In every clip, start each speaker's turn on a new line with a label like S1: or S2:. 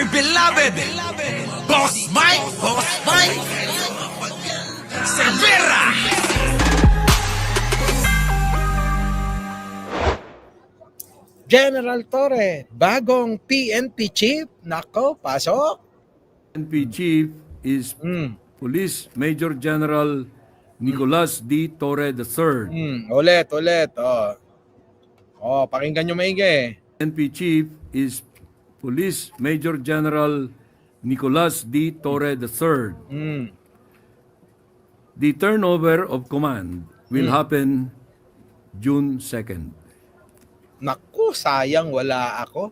S1: dear beloved, Boss Mike, Cervera.
S2: General Torre, bagong PNP chief. Nako, pasok.
S3: PNP Chief is Police Major General Nicolas D. Torre III.
S2: Ulit. Pakinggan nyo maigi.
S3: PNP Chief is Police Major General Nicolas D. Torre III. The turnover of command will happen June 2nd.
S2: Naku, sayang wala ako.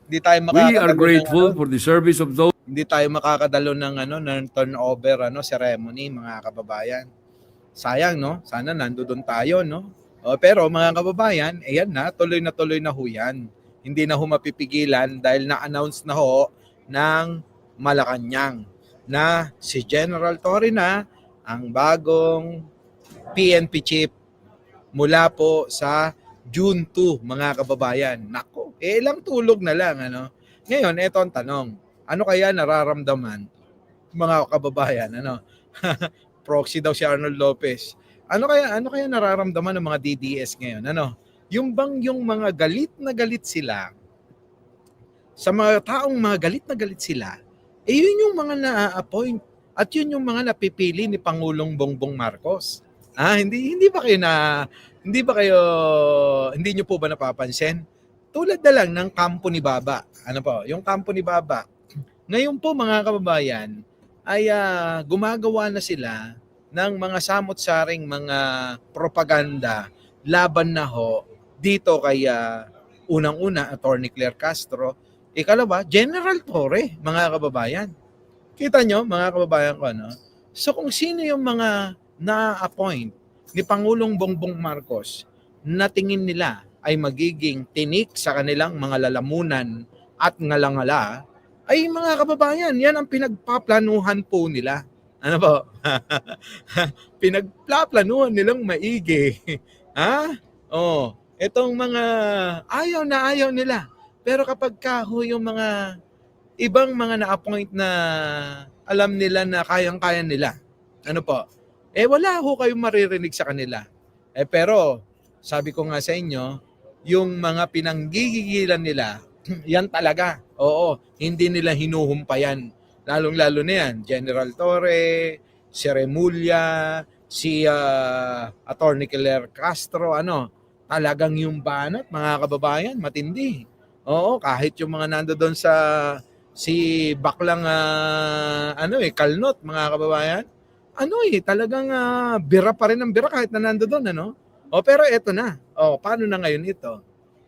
S2: Hindi tayo
S3: We are
S2: makakadalo
S3: grateful
S2: ng
S3: for the service of those
S2: hindi tayo makakadalo ng turnover ceremony, mga kababayan. Sayang, no? Sana nandoon tayo, no? Pero mga kababayan, ayan na tuloy na ho yan. Hindi na ho mapipigilan dahil na-announce na ho ng Malacanang na si General Torre na ang bagong PNP chief mula po sa June 2, mga kababayan. Nako, ilang tulog na lang, ano? Ngayon, eto ang tanong. Ano kaya nararamdaman, mga kababayan, ano? Proxy daw si Arnold Lopez. Ano kaya nararamdaman ng mga DDS ngayon, ano? Yung mga galit na galit sila sa mga taong mga galit na galit sila, yun yung mga na-appoint at yun yung mga napipili ni Pangulong Bongbong Marcos. Hindi nyo po ba napapansin? Tulad na lang ng kampo ni Baba. Ano po? Yung kampo ni Baba. Ngayon po, mga kababayan, ay gumagawa na sila ng mga samot-saring mga propaganda laban na ho dito kay unang-una, Attorney Claire Castro. Ikalawa, General Torre, mga kababayan. Kita nyo, mga kababayan ko, ano? So kung sino yung mga na-appoint ni Pangulong Bongbong Marcos na tingin nila ay magiging tinik sa kanilang mga lalamunan at ngalangala, ay mga kababayan, yan ang pinagpaplanuhan po nila. Ano po? Pinagpaplanuhan nilang maigi. Ha? Itong mga ayaw nila. Pero kapag yung mga ibang mga na-appoint na alam nila na kayang-kaya nila, ano po? Wala ho kayong maririnig sa kanila. Pero, sabi ko nga sa inyo, yung mga pinanggigigilan nila, yan talaga. Oo, hindi nila hinuhumpayan. Lalong-lalo na yan, General Torre, si Remulla, si Attorney Claire Castro, talagang yung banat, mga kababayan, matindi. Oo, kahit yung mga nandoon sa si Baklang Kalnot, mga kababayan, talagang bira pa rin ang bira kahit na nandoon, pero eto na. Paano na ngayon ito?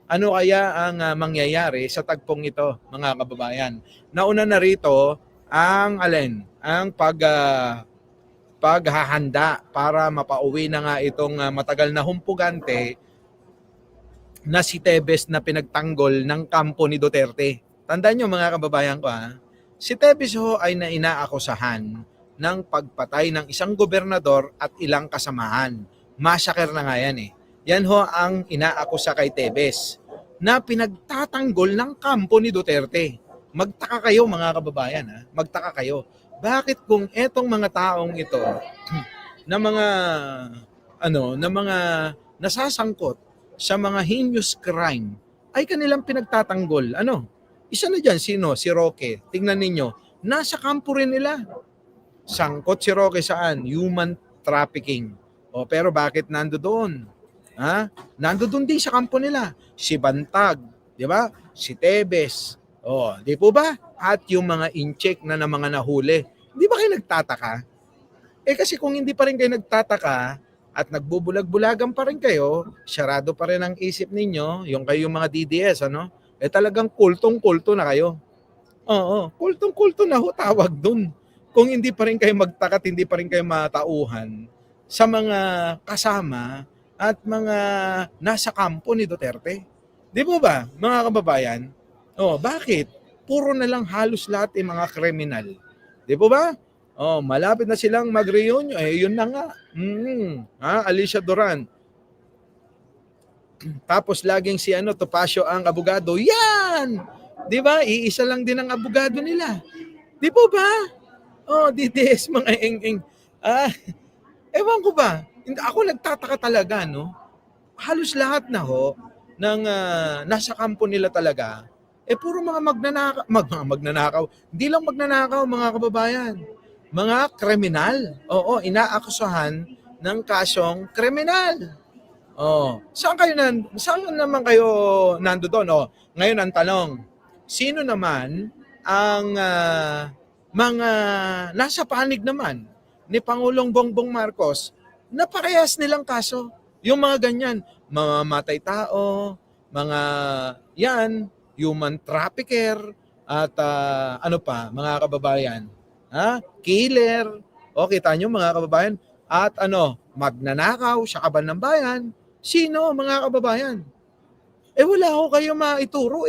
S2: Ano kaya ang mangyayari sa tagpong ito, mga kababayan? Nauna na rito ang paghahanda para mapauwi na nga itong matagal na humpugante na si Tebes na pinagtanggol ng kampo ni Duterte. Tandaan nyo, mga kababayan ko, si Tebes ho ay inaakusahan ng pagpatay ng isang gobernador at ilang kasamahan. Massacre na nga yan eh. Yan ho ang inaakusa kay Tebes na pinagtatanggol ng kampo ni Duterte. Magtaka kayo, mga kababayan, magtaka kayo. Bakit kung etong mga taong ito na mga nasasangkot sa mga heinous crime ay kanilang pinagtatanggol? Isa na dyan, sino? Si Roque. Tingnan ninyo, nasa kampo rin nila. Sangkot si Roque saan? Human trafficking. Pero bakit nandoon? Nandoon din sa kampo nila. Si Bantag, di ba? Si Tebes. Di po ba? At yung mga incheck na mga nahuli. Di ba kayo nagtataka? Kasi kung hindi pa rin kayo nagtataka at nagbubulag-bulagan pa rin kayo, sarado pa rin ang isip ninyo, yung kayo mga DDS, talagang kultong-kulto na kayo. Kultong-kulto na ho tawag dun. Kung hindi pa rin kayo magtaka at hindi pa rin kayo matauhan sa mga kasama at mga nasa kampo ni Duterte. Di po ba, mga kababayan? Bakit? Puro na lang halos lahat mga kriminal. Di po ba? Malapit na silang mag-reunion. Yun na nga. Alicia Duran. Tapos laging si Topacio ang abogado. Yan! Di ba? Iisa lang din ang abogado nila. Di po ba? Oh, DDS mga eng-eng. Ah, ewan ko ba? Ako nagtataka talaga, no? Halos lahat na ho ng nasa kampo nila talaga, puro mga magnanakaw. Hindi lang magnanakaw, mga kababayan. Mga kriminal. Oo, inaakusahan ng kasong kriminal. Oh, saan naman kayo nando doon? Oh, ngayon ang tanong, sino naman ang mga nasa panig naman ni Pangulong Bongbong Marcos na parehas nilang kaso? Yung mga ganyan, mamamatay tao, mga yan, human trafficker, at ano pa, mga kababayan, killer, o kita nyo mga kababayan, at magnanakaw sa kaban ng bayan. Sino mga kababayan? Wala ko kayo maituro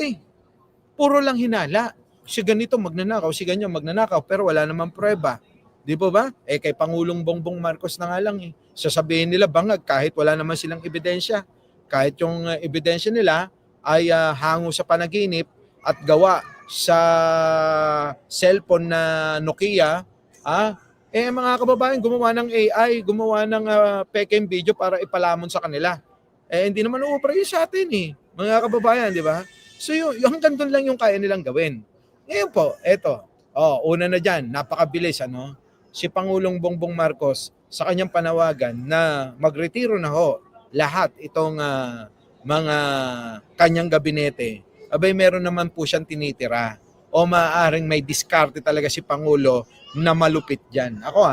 S2: Puro lang hinala. Si ganito magnanakaw, si ganyan magnanakaw, pero wala namang prueba. Di po ba? Kay Pangulong Bongbong Marcos na nga lang sasabihin nila bangag kahit wala naman silang ebidensya. Kahit yung ebidensya nila ay hango sa panaginip at gawa sa cellphone na Nokia, mga kababayan, gumawa ng AI, gumawa ng peking video para ipalamon sa kanila. Hindi naman uubra yun sa atin mga kababayan, di ba? So yung hanggang doon lang yung kaya nilang gawin. Ngayon po, eto, una na dyan, napakabilis, si Pangulong Bongbong Marcos sa kanyang panawagan na magretiro na ho lahat itong mga kanyang gabinete. Abay, meron naman po siyang tinitira. O maaaring may diskarte talaga si Pangulo na malupit dyan. Ako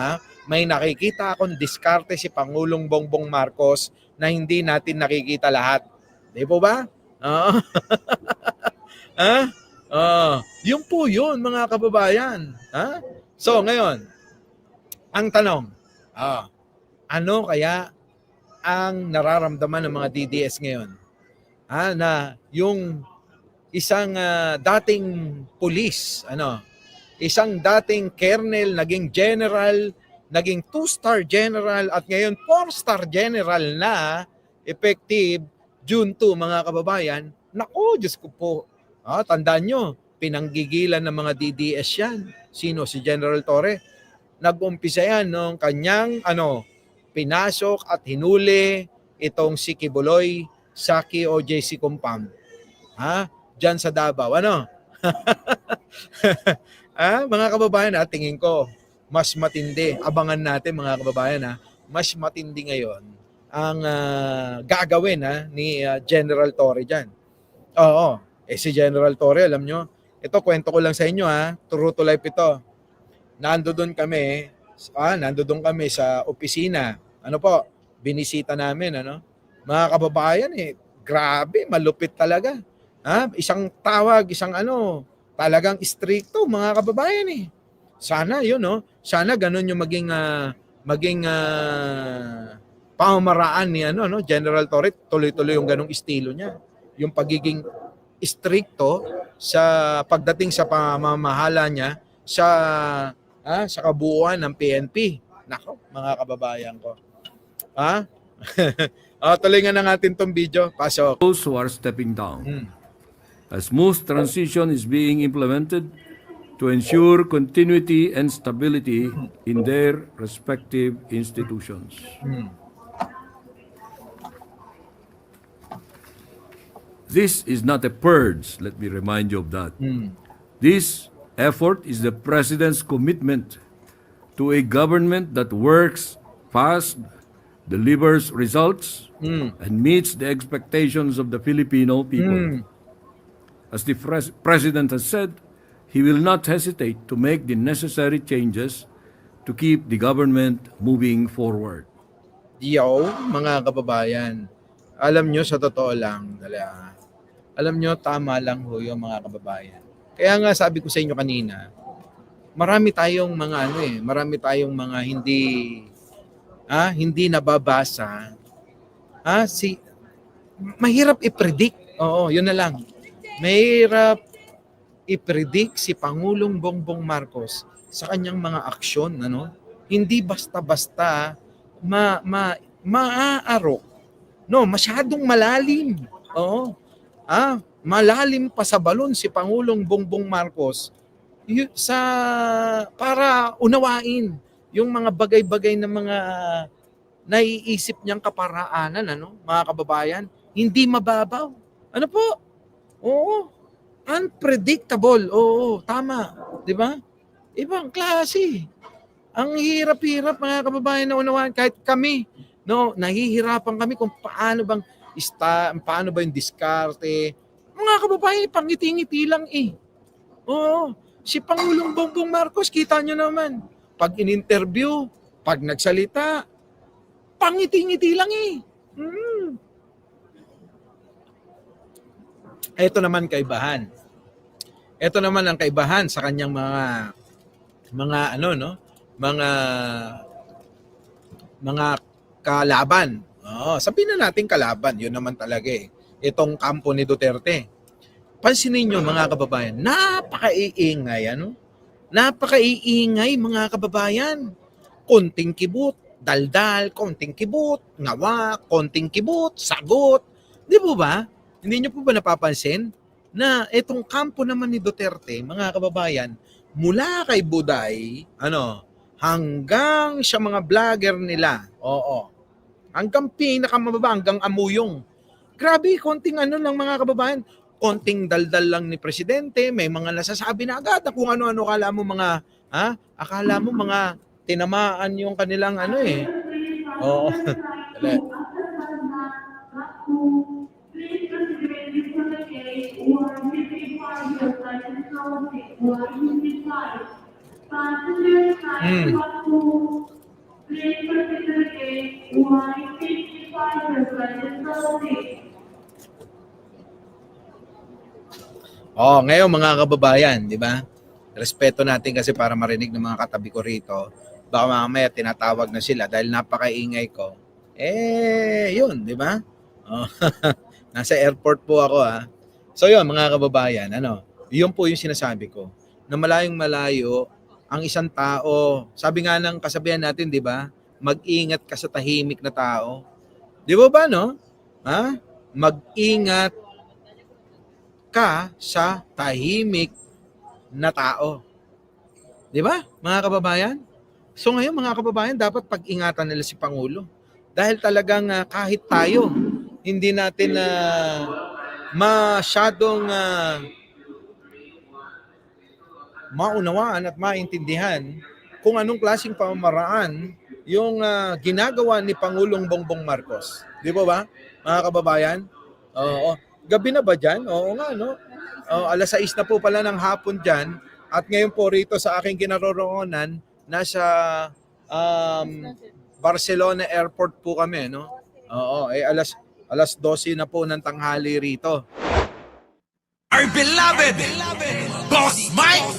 S2: may nakikita akong diskarte si Pangulong Bongbong Marcos na hindi natin nakikita lahat. Di po ba? Yun po yun, mga kababayan. So ngayon, ang tanong, ano kaya ang nararamdaman ng mga DDS ngayon? Na yung isang dating pulis, isang dating colonel, naging general, naging 2-star general at ngayon 4-star general na effective June 2, mga kababayan. Naku, Diyos ko po. Tandaan nyo, pinanggigilan ng mga DDS yan. Sino? Si General Torre. Nag-umpisa yan nung kanyang pinasok at hinuli itong si Kibuloy sa KOJC compound. Diyan sa Davao. Mga kababayan, tingin ko, mas matindi. Abangan natin, mga kababayan, mas matindi ngayon ang gagawin ni General Torre dyan. Oo. Si General Torre, alam nyo, ito kwento ko lang sa inyo, true to life ito. Nandoon kami sa opisina. Binisita namin, Mga kababayan, grabe, malupit talaga. Isang tawag, isang talagang stricto, mga kababayan Sana yun, sana ganun yung maging pamamaraan ni General Torre, tuloy-tuloy yung ganung estilo niya. Yung pagiging stricto sa pagdating sa pamamahala niya sa kabuuan ng PNP. Nako, mga kababayan ko. Tuloy nga na natin tong video. Pasok.
S3: Those who are stepping down. A smooth transition is being implemented to ensure continuity and stability in their respective institutions. This is not a purge, let me remind you of that. This effort is the President's commitment to a government that works fast, delivers results, and meets the expectations of the Filipino people. As the President has said, he will not hesitate to make the necessary changes to keep the government moving forward.
S2: Mga kababayan, alam nyo sa totoo lang, alam nyo, tama lang ho yung mga kababayan. Kaya nga sabi ko sa inyo kanina, marami tayong mga hindi nababasa. Mahirap i-predict. Oo, yun na lang. Mahirap i-predict si Pangulong Bongbong Marcos sa kanyang mga aksyon, Hindi basta-basta maaarok. No, masyadong malalim. Oo. malalim pa sa balon si Pangulong Bongbong Marcos para unawain yung mga bagay-bagay na mga naiisip niyang kaparaanan, mga kababayan, hindi mababaw. Ano po? Oo. Unpredictable. Oo, tama. 'Di ba? Ibang klase. Ang hirap-hirap, mga kababayan, na unawaan. Kahit kami, nahihirapan kami kung paano ba yung diskarte. Mga kababayan, pangiti-ngiti lang eh. Oo. Si Pangulong Bongbong Marcos, kita nyo naman, pag in-interview, pag nagsalita, pangiti-ngiti lang eh. Ito naman kaibahan. Ito naman ang kaibahan sa kanyang mga kalaban. Sabihin na natin kalaban, yun naman talaga eh. Itong kampo ni Duterte. Pansinin nyo, mga kababayan, napakaiingay, Napakaiingay, mga kababayan. Konting kibot, daldal, konting kibot, ngawa, konting kibot, sagot. Di po ba? Hindi nyo po ba napapansin na itong kampo naman ni Duterte, mga kababayan, mula kay Buday, hanggang sa mga vlogger nila, hanggang pinakamababa, hanggang Amuyong. Grabe, konting lang, mga kababayan, konting daldal lang ni Presidente, may mga nasasabi na agad na kung ano-ano, akala mo mga tinamaan yung kanilang Oo. Ngayon, mga kababayan, di ba? Respeto natin kasi para marinig ng mga katabi ko rito. Baka mamaya tinatawag na sila dahil napakaingay ko. Yun, di ba? Nasa airport po ako So yun, mga kababayan, yun po yung sinasabi ko. Na malayong malayo, ang isang tao, sabi nga ng kasabihan natin, di ba? Mag-ingat ka sa tahimik na tao. Di ba, no? Mag-ingat ka sa tahimik na tao. Di ba, mga kababayan? So ngayon, mga kababayan, dapat pag-ingatan nila si Pangulo. Dahil talagang kahit tayo, hindi natin masyadong maunawaan at maintindihan kung anong klaseng pamamaraan yung ginagawa ni Pangulong Bongbong Marcos. Di ba, mga kababayan? Oo. Gabi na ba dyan? Oo nga, no? Alas 6 na po pala ng hapon dyan. At ngayon po rito sa aking kinaroroonan, nasa Barcelona Airport po kami, no? Alas 12 na po ng tanghali rito.
S1: Our beloved Boss Mike!